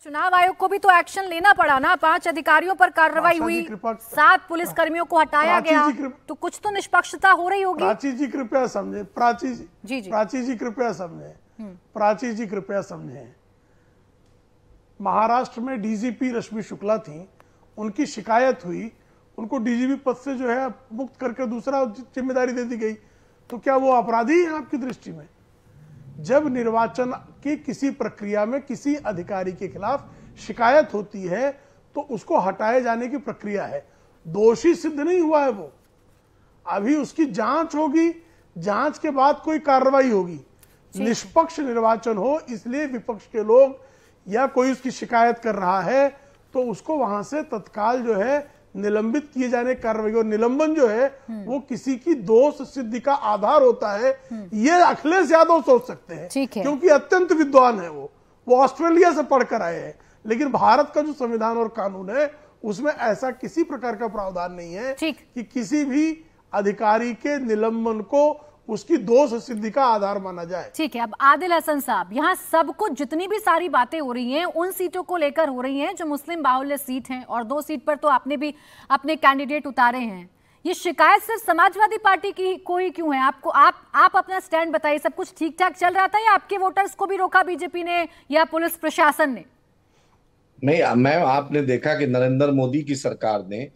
चुनाव आयोग को भी तो एक्शन लेना पड़ा ना। 5 अधिकारियों पर कार्रवाई हुई, 7 पुलिस कर्मियों को हटाया गया, तो कुछ तो निष्पक्षता हो रही होगी। प्राची जी कृपया समझे, प्राची जी जी कृपया समझे, प्राची जी कृपया समझे। महाराष्ट्र में डीजीपी रश्मि शुक्ला थी, उनकी शिकायत हुई, उनको डीजीपी पद से जो है मुक्त करके दूसरा जिम्मेदारी दे दी गई, तो क्या वो अपराधी है आपकी दृष्टि में? जब निर्वाचन की किसी प्रक्रिया में किसी अधिकारी के खिलाफ शिकायत होती है तो उसको हटाए जाने की प्रक्रिया है। दोषी सिद्ध नहीं हुआ है वो, अभी उसकी जांच होगी, जांच के बाद कोई कार्रवाई होगी। निष्पक्ष निर्वाचन हो, इसलिए विपक्ष के लोग या कोई उसकी शिकायत कर रहा है तो उसको वहां से तत्काल जो है निलंबित किए जाने की कार्रवाई। और निलंबन जो है वो किसी की दोष सिद्धि का आधार होता है, ये अखिलेश यादव सोच सकते हैं क्योंकि अत्यंत विद्वान है वो ऑस्ट्रेलिया से पढ़कर आए हैं। लेकिन भारत का जो संविधान और कानून है उसमें ऐसा किसी प्रकार का प्रावधान नहीं है कि किसी भी अधिकारी के निलंबन को उसकी दोष सिद्धि का आधार माना जाए। ठीक है, अब आदिल हसन साहब, यहाँ सब कुछ जितनी भी सारी बातें हो रही हैं उन सीटों को लेकर हो रही हैं जो मुस्लिम बाहुल्य सीट हैं, और 2 सीट पर तो आपने भी अपने कैंडिडेट उतारे हैं। ये शिकायत सिर्फ समाजवादी पार्टी की कोई क्यों है? आपको आप अपना स्टैंड बताइए। सब कुछ ठीक ठाक चल रहा था या आपके वोटर्स को भी रोका बीजेपी ने या पुलिस प्रशासन ने? नहीं, मैम, आपने देखा कि नरेंद्र मोदी की सरकार ने,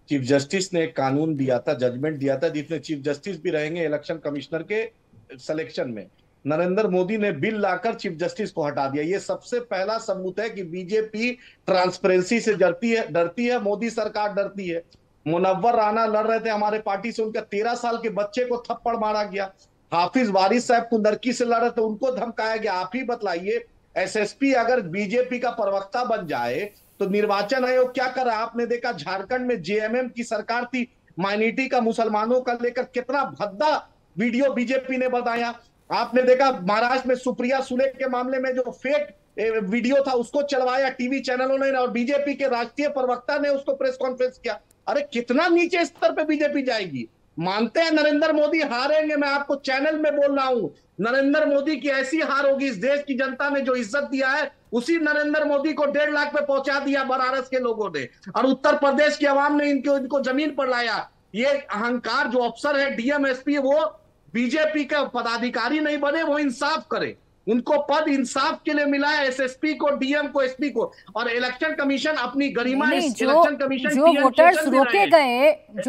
चीफ जस्टिस ने एक कानून दिया था, जजमेंट दिया था, जिसमें चीफ जस्टिस भी रहेंगे इलेक्शन कमिश्नर के सिलेक्शन में। नरेंद्र मोदी ने बिल लाकर चीफ जस्टिस को हटा दिया। ये सबसे पहला सबूत है कि बीजेपी ट्रांसपेरेंसी से डरती है, मोदी सरकार डरती है। मुनव्वर राना लड़ रहे थे हमारे पार्टी से, उनका 13 साल के बच्चे को थप्पड़ मारा गया। हाफिज वारिस साहब कुंदरकी से लड़ रहे थे, उनको धमकाया गया। आप ही बतलाइए, एसएसपी अगर बीजेपी का प्रवक्ता बन जाए तो निर्वाचन आयोग क्या कर रहा है? आपने देखा झारखंड में जेएमएम की सरकार थी, माइनॉरिटी का, मुसलमानों का लेकर कितना भद्दा वीडियो बीजेपी ने बताया। आपने देखा महाराष्ट्र में सुप्रिया सुले के मामले में जो फेक वीडियो था उसको चलवाया टीवी चैनलों ने, और बीजेपी के राष्ट्रीय प्रवक्ता ने उसको प्रेस कॉन्फ्रेंस किया। अरे कितना नीचे स्तर पे बीजेपी जाएगी। मानते हैं नरेंद्र मोदी हारेंगे, मैं आपको चैनल में बोल रहा हूं, नरेंद्र मोदी की ऐसी हार होगी, इस देश की जनता ने जो इज्जत दिया है उसी नरेंद्र मोदी को 1.5 लाख पे पहुंचा दिया बनारस के लोगों ने, और उत्तर प्रदेश की आवाम ने इनको जमीन पर लाया। ये अहंकार जो अफसर है डीएम एसपी, वो बीजेपी का पदाधिकारी नहीं बने, वो इंसाफ करे। उनको पद इंसाफ के लिए मिला है, एसएसपी को, डीएम को, एसपी को। और इलेक्शन कमीशन अपनी गरिमा, इलेक्शन कमिशन जो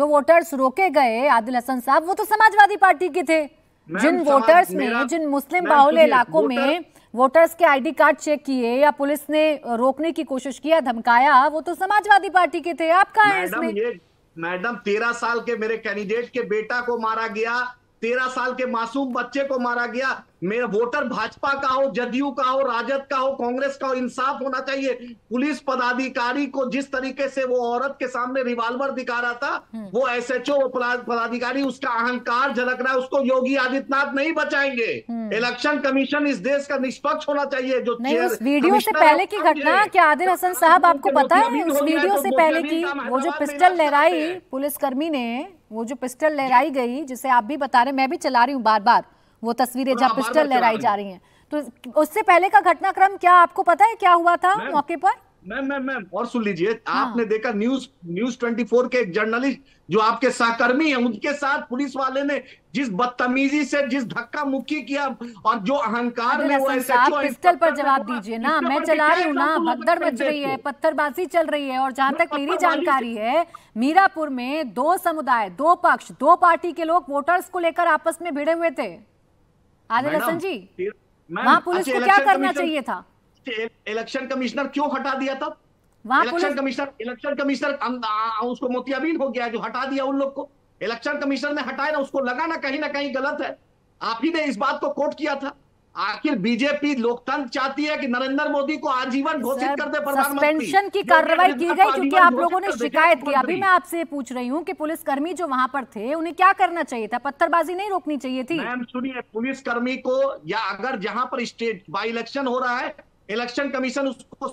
वोटर्स रोके गए आदिल हसन साहब, वो तो समाजवादी पार्टी के थे। जिन वोटर्स ने, जिन मुस्लिम बाहुल्य इलाकों में वोटर्स के आईडी कार्ड चेक किए या पुलिस ने रोकने की कोशिश किया, धमकाया, वो तो समाजवादी पार्टी के थे। आप कहाँ हैं इसमें? मैडम 13 साल के मेरे कैंडिडेट के बेटा को मारा गया, 13 साल के मासूम बच्चे को मारा गया। मेरा वोटर भाजपा का हो, जदयू का हो, राजद का हो, कांग्रेस का हो, इंसाफ होना चाहिए। पुलिस पदाधिकारी को जिस तरीके से वो औरत के सामने रिवॉल्वर दिखा रहा था, वो एसएचओ पदाधिकारी, उसका अहंकार झलक रहा है, उसको योगी आदित्यनाथ नहीं बचाएंगे। इलेक्शन कमीशन इस देश का निष्पक्ष होना चाहिए। जो नहीं, उस वीडियो से पहले की घटना क्या आदिल हसन साहब आपको पता है? उस वीडियो से पहले की वो जो पिस्टल लहराई पुलिसकर्मी ने, वो जो पिस्टल लहराई गई, जिसे आप भी बता रहे, मैं भी चला रही हूँ बार बार वो तस्वीरें जहाँ पिस्टल लहराई जा रही हैं, तो उससे पहले का घटनाक्रम क्या आपको पता है? क्या हुआ था मौके पर? मैम और सुन लीजिए, आपने देखा न्यूज 24 के एक जर्नलिस्ट जो आपके सहकर्मी हैं, उनके साथ पुलिस वाले ने जिस बदतमीजी से, जिस धक्का मुक्की किया, और जो अहंकार में वो एसएचओ पिस्टल पर जवाब दीजिए ना। मैं चला रही हूँ ना, भगदड़ मच रही है, पत्थरबाजी चल रही है, और जहां तक मेरी जानकारी है मीरापुर में 2 समुदाय, 2 पक्ष, 2 पार्टी के लोग वोटर्स को लेकर आपस में भिड़े हुए थे। आदिल हसन जी, वहां पुलिस को क्या करना चाहिए था? इलेक्शन कमिश्नर क्यों हटा दिया था? इलेक्शन कमिश्नर उसको मोतियाबिंद हो गया जो हटा दिया उन लोग को। इलेक्शन कमिश्नर ने हटाया ना, उसको लगा ना कहीं गलत है। आप ही ने इस बात को कोट किया था। आखिर बीजेपी लोकतंत्र चाहती है कि नरेंद्र मोदी को आजीवन घोषित कर दे प्रधानमंत्री। सस्पेंशन की कार्रवाई की गई क्योंकि आप लोगों ने शिकायत की। अभी मैं आपसे पूछ रही हूँ कि पुलिसकर्मी जो वहां पर थे उन्हें क्या करना चाहिए था? पत्थरबाजी नहीं रोकनी चाहिए थी? मैम सुनिए, पुलिसकर्मी को, या अगर जहां पर स्टेट बाई इलेक्शन हो रहा है, इलेक्शन कमीशन उसको